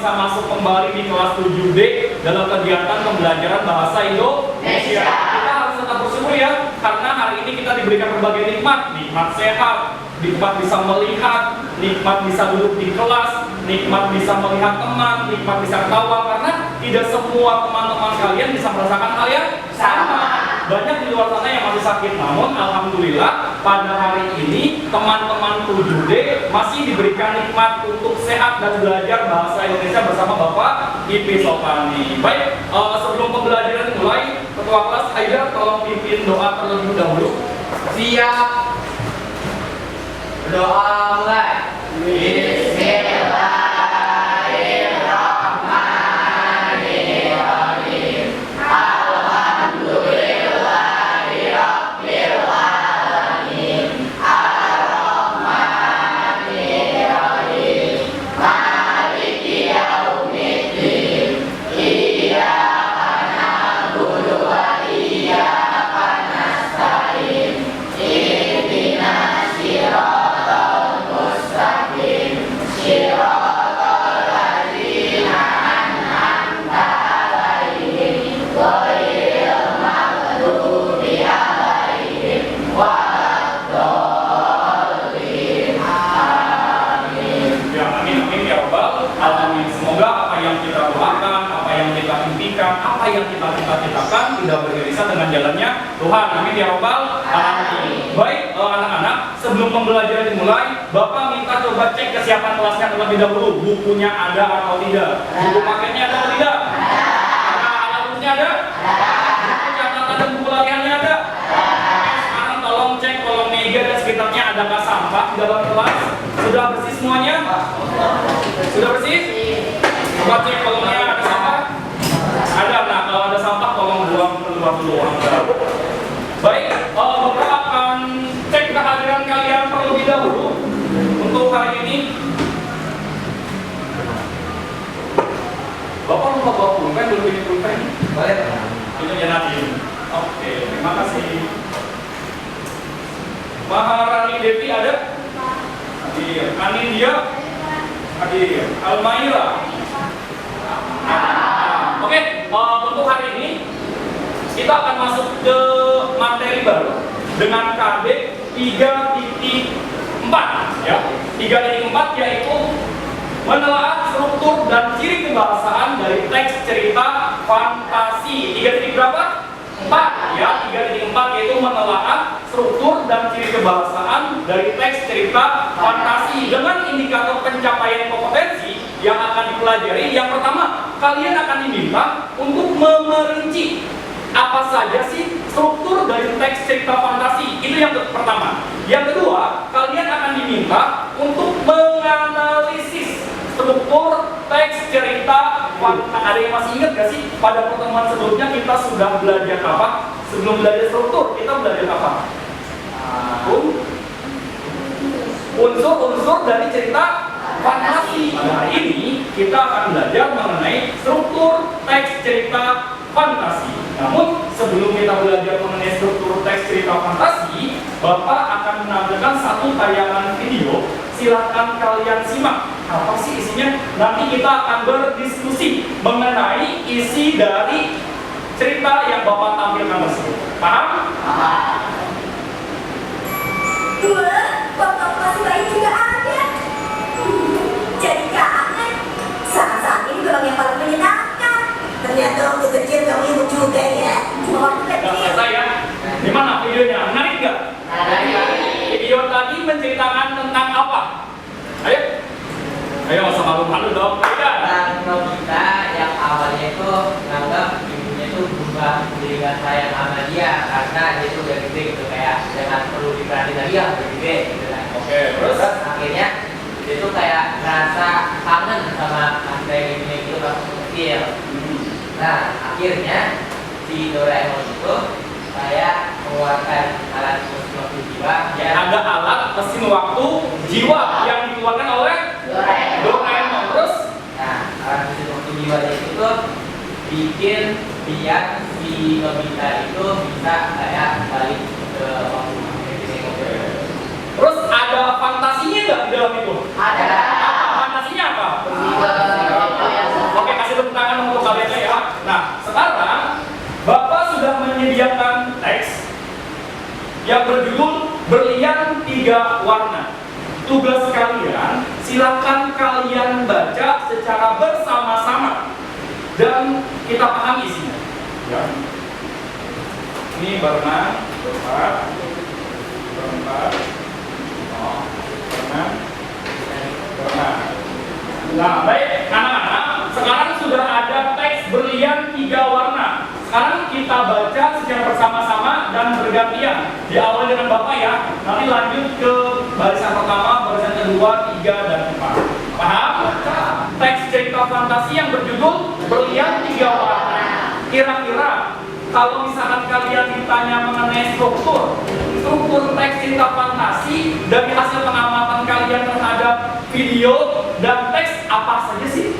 bisa masuk kembali di kelas 7D dalam kegiatan pembelajaran bahasa Indonesia. Kita harus tetap bersyukur ya, karena hari ini kita diberikan berbagai nikmat, nikmat sehat, nikmat bisa melihat, nikmat bisa duduk di kelas, nikmat bisa melihat teman, nikmat bisa ketawa, karena tidak semua teman-teman kalian bisa merasakan hal yang sama. Banyak di luar sana yang masih sakit, namun alhamdulillah pada hari ini teman-teman 7D masih diberikan nikmat untuk sehat dan belajar bahasa Indonesia bersama Bapak Ipi Sopani. Baik, sebelum pembelajaran mulai, Ketua kelas Haidar tolong pimpin doa terlebih dahulu. Siap. Doa mulai. Bismillahirrahmanirrahim. Alhamdulillahirrahmanirrahim. Ar-Rahmanirrahim. Maliki yaumiddin. Iyyaka na'budu wa iyyaka nasta'in. Ihdinas siratal mustaqim. Siratal ladzina an'amta 'alaihim ghairil maghdubi 'alaihim waladdallin. Amin. Ya, amin, amin ya Rabbal alamin. Semoga apa yang kita doakan, apa yang kita impikan, apa yang kita cita-citakan tidak beririsan dengan jalannya Tuhan. Amin ya Rabbal alamin. Baik, anak-anak, sebelum pembelajaran dimulai, Bapak minta coba cek kesiapan kelasnya terlebih dahulu. Bukunya ada atau tidak? Buku paketnya ada atau tidak? Alat tulisnya ada? Buku catatan dan buku latihannya ada? Sekarang tolong cek kolong meja dan sekitarnya adakah sampah di dalam kelas? Sudah bersih semuanya? Sudah bersih? Coba cek kolongnya ada sampah? Ada. Nah, kalau ada sampah tolong buang keluar dulu. Baik, Bapak akan cek kehadiran kalian terlebih dahulu untuk hari ini. Bapak lupa bawa pulpen, belum bikin pulpen? Boleh. Itu ya nanti. Oke, terima kasih. Maharani Devi ada? Hadir. Anindya? Hadir. Almaira? Oke, untuk hari ini kita akan masuk ke materi baru dengan KB 3.4 ya. 3.4 yaitu menelaah struktur dan ciri kebahasaan dari teks cerita fantasi. 3. berapa? 4 ya. 3.4 yaitu menelaah struktur dan ciri kebahasaan dari teks cerita fantasi dengan indikator pencapaian kompetensi yang akan dipelajari. Yang pertama, kalian akan diminta untuk memerinci apa saja sih struktur dari teks cerita fantasi. Itu yang pertama. Yang kedua, kalian akan diminta untuk menganalisis struktur teks cerita fantasi. Ada yang masih ingat gak sih pada pertemuan sebelumnya kita sudah belajar apa? Sebelum belajar struktur, kita belajar apa? Unsur-unsur dari cerita fantasi. Pada hari ini kita akan belajar mengenai struktur teks cerita fantasi. Namun sebelum kita belajar mengenai struktur teks cerita fantasi, Bapak akan menampilkan satu tayangan video. Silahkan kalian simak. Apa sih isinya? Nanti kita akan berdiskusi mengenai isi dari cerita yang Bapak tampilkan tersebut. Paham? Wah, bapak masih bayi juga ada. Jadi kangen. Saat ini memang yang paling menyenangkan. Ternyata waktu kecil kamu ibu juga ya. Waktu Gak kecil. selesai ya. Gimana videonya? Menarik nggak? Video tadi menceritakan tentang apa? Ayo. Ayo, nggak usah malu-malu dong. Tentang Nobita yang awalnya itu nganggap ibunya itu berubah jadi nggak sayang sama dia karena dia itu udah gede gitu, kayak jangan perlu diperhatiin lagi ya, udah gede gitu kan. Oke, terus? Terus akhirnya dia tuh kayak ngerasa kangen sama tante ibunya gitu pas kecil. Nah akhirnya si Doraemon itu kayak mengeluarkan alat mesin waktu jiwa. Ada alat mesin waktu jiwa yang dikeluarkan oleh Doraemon. Terus? Nah, alat mesin waktu jiwa itu tuh bikin biar si Nobita itu bisa kayak balik ke waktu kecil. Terus ada fantasinya nggak di dalam itu? Ada. Apa? Fantasinya apa? Iya. yang berjudul Berlian 3 Warna. Tugas kalian, silakan kalian baca secara bersama-sama dan kita pahami isinya. Ya. Ini berempat, oh, berempat. Nah, baik anak-anak, sekarang sudah ada teks Berlian 3 warna. Sekarang kita baca secara bersama-sama dan bergantian. Diawali dengan Bapak ya, nanti lanjut ke barisan pertama, barisan kedua, 3, dan 4. Paham? Teks cerita fantasi yang berjudul Berlian 3 warna. Kira-kira kalau misalkan kalian ditanya mengenai struktur teks cerita fantasi dari hasil pengamatan kalian terhadap video dan teks, apa saja sih?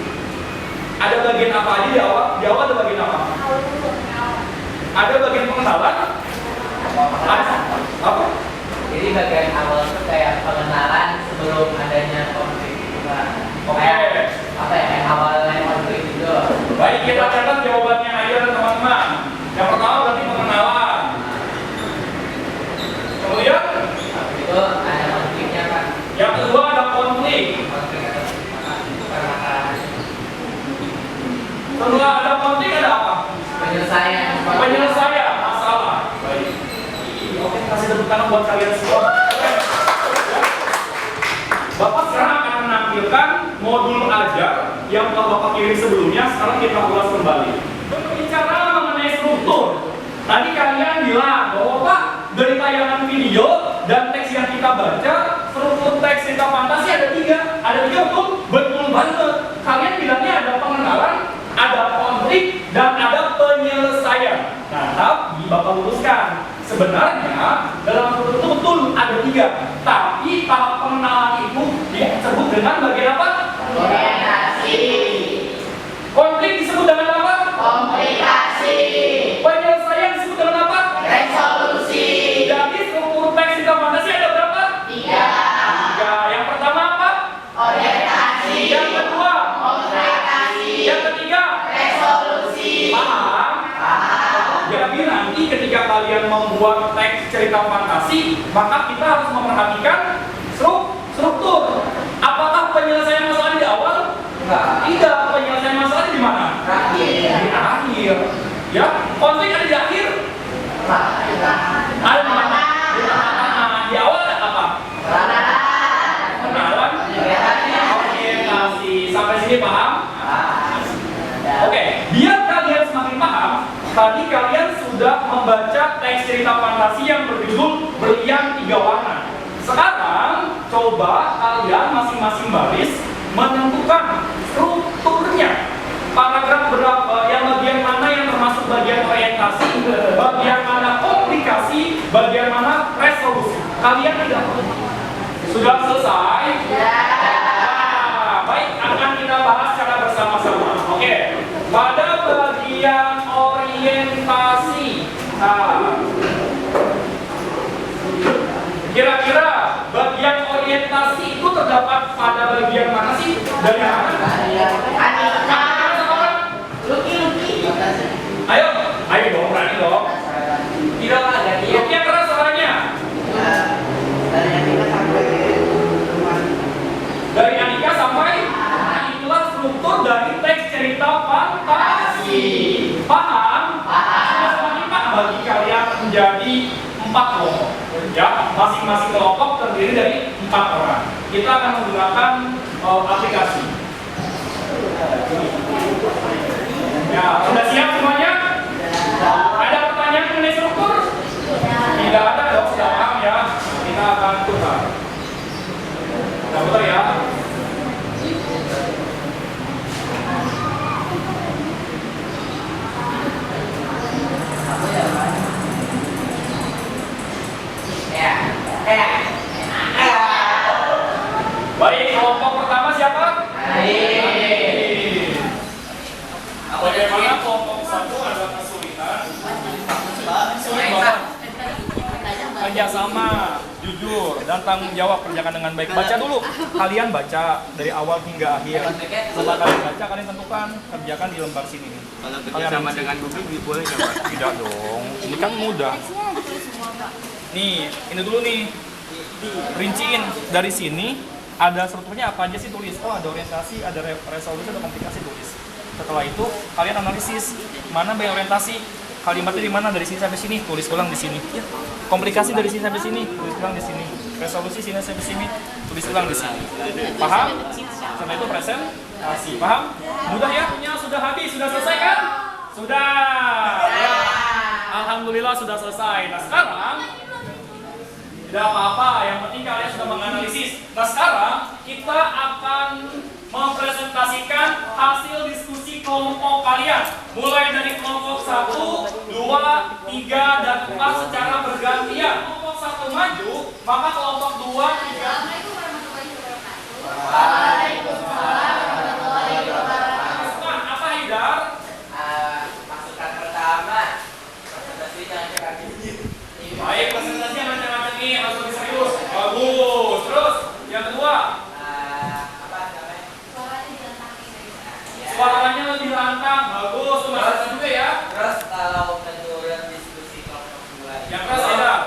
Ada bagian apa aja di awal? Di awal ada bagian apa? Ada bagian pengenalan? Ada apa? Jadi bagian awal itu kayak pengenalan sebelum adanya konflik itu kan. Oke. Apa ya, kayak awalnya konflik itu. Baik, kita catat jawabannya aja teman-teman. Yang pertama berarti pengenalan. Kemudian itu ada konfliknya kan. yang kedua ada konflik. Konflik itu permasalahan. Setelah ada konflik ada apa? Penyelesaian. Penyelesaian masalah. Baik. Oke, kasih tepuk tangan buat kalian semua. Bapak sekarang akan menampilkan modul ajar yang telah Bapak kirim sebelumnya. Sekarang kita ulas kembali. Berbicara mengenai struktur. Tadi kalian bilang bahwa Pak, dari tayangan video dan teks yang kita baca, struktur teks cerita fantasi ada 3. Ada 3 betul? Betul banget. Kalian bilangnya ada pengenalan, ada konflik, dan ada penyelesaian. Nah, tapi Bapak luruskan. Sebenarnya dalam struktur itu betul ada 3. Tapi tahap pengenalan itu disebut dengan bagian apa? Orientasi. Konflik disebut dengan apa? Komplikasi. Penyelesaian disebut dengan apa? Resolusi. Jadi struktur teks cerita fantasi ada berapa? 3. Yang pertama apa? Orientasi. Yang kedua? Komplikasi. Yang ketiga? Resolusi. Paham? Jadi nanti ketika kalian membuat teks cerita fantasi, maka kita harus memperhatikan struktur. Apakah penyelesaian masalah di awal? Enggak. Tidak. Penyelesaian masalah di mana? Terakhir. Di akhir. Ya, konflik ada di akhir. Ada di mana? Di tengah-tengah. Di awal ada apa? Kenalan. Orientasi. Sampai sini paham? Oke, biar kalian semakin paham, tadi kalian sudah membaca teks cerita fantasi yang berjudul Berlian 3 Warna. Sekarang, coba kalian masing-masing baris menentukan strukturnya. Paragraf berapa, yang bagian mana yang termasuk bagian orientasi, bagian mana komplikasi, bagian mana resolusi. Kalian tidak sudah selesai? Nah, baik, akan kita bahas secara bersama-sama. Oke, pada bagian orientasi. Nah, kira-kira bagian orientasi itu terdapat pada bagian mana sih? Dari mana? Ayo dong, berani dong. Tidak ada dia. Luki yang keras suaranya. Dari Anika sampai itulah struktur dari teks cerita fantasi. Paham? Sudah semakin paham bagi kalian menjadi 4 kelompok. Ya, masing-masing kelompok terdiri dari 4 orang. Kita akan menggunakan aplikasi. Ya, sudah siap semuanya? Ada pertanyaan mengenai struktur? Tidak ada dong, sudah paham ya. Kita akan putar. Kita putar ya. Baik, kelompok pertama siapa? Bagaimana kelompok 1 ada kesulitan? Sulit banget. Kerjasama, jujur, dan tanggung jawab, kerjakan dengan baik. Baca dulu, kalian baca dari awal hingga akhir. Setelah kalian baca, kalian tentukan, kerjakan di lembar sini. Kalau kerjasama dengan Bubi boleh nggak Pak? Tidak dong, ini kan mudah. Nih, ini dulu nih. Rinciin dari sini ada strukturnya apa aja sih, tulis. Oh, ada orientasi, ada resolusi, ada komplikasi, tulis. Setelah itu kalian analisis mana bagian orientasi, kalimatnya di mana, dari sini sampai sini, tulis ulang di sini. Komplikasi dari sini sampai sini, tulis ulang di sini. Resolusi sini sampai sini, tulis ulang di sini. Paham? Setelah itu presentasi. Paham? Mudah ya? Sudah habis, sudah selesai kan? Sudah. Ya. Alhamdulillah sudah selesai. Nah sekarang tidak apa-apa, yang penting kalian sudah menganalisis. Nah sekarang kita akan mempresentasikan hasil diskusi kelompok kalian. Mulai dari kelompok 1, 2, 3, dan 4 secara bergantian. Kelompok 1 maju, maka kelompok 2, 3. Waalaikumsalam warahmatullahi wabarakatuh. Apa Hidar? Masukan pertama, presentasi jangan cepat. Baik, presentasinya macam-macam nih, harus lebih serius. Bagus. Terus, yang kedua, Apa namanya? suaranya lebih lantang. Bagus, tuh masukan juga ya. Terus kalau menurut diskusi kelompok 2 Yang keras Hidar.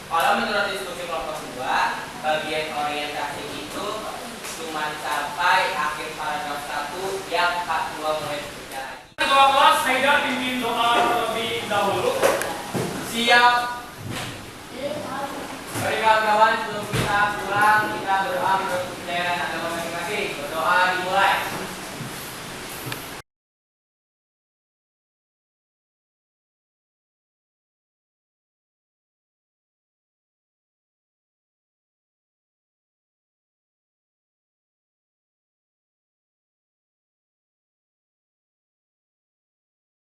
kalau menurut diskusi kelompok 2 bagian orientasi itu cuma sampai akhir paragraf 1 yang 42 mulai berjalan. Ketua kelas, Hidar pimpin doa terlebih dahulu. Siap. Baik kawan-kawan, sebelum kita pulang kita berdoa menurut kepercayaan agama masing-masing. Berdoa dimulai.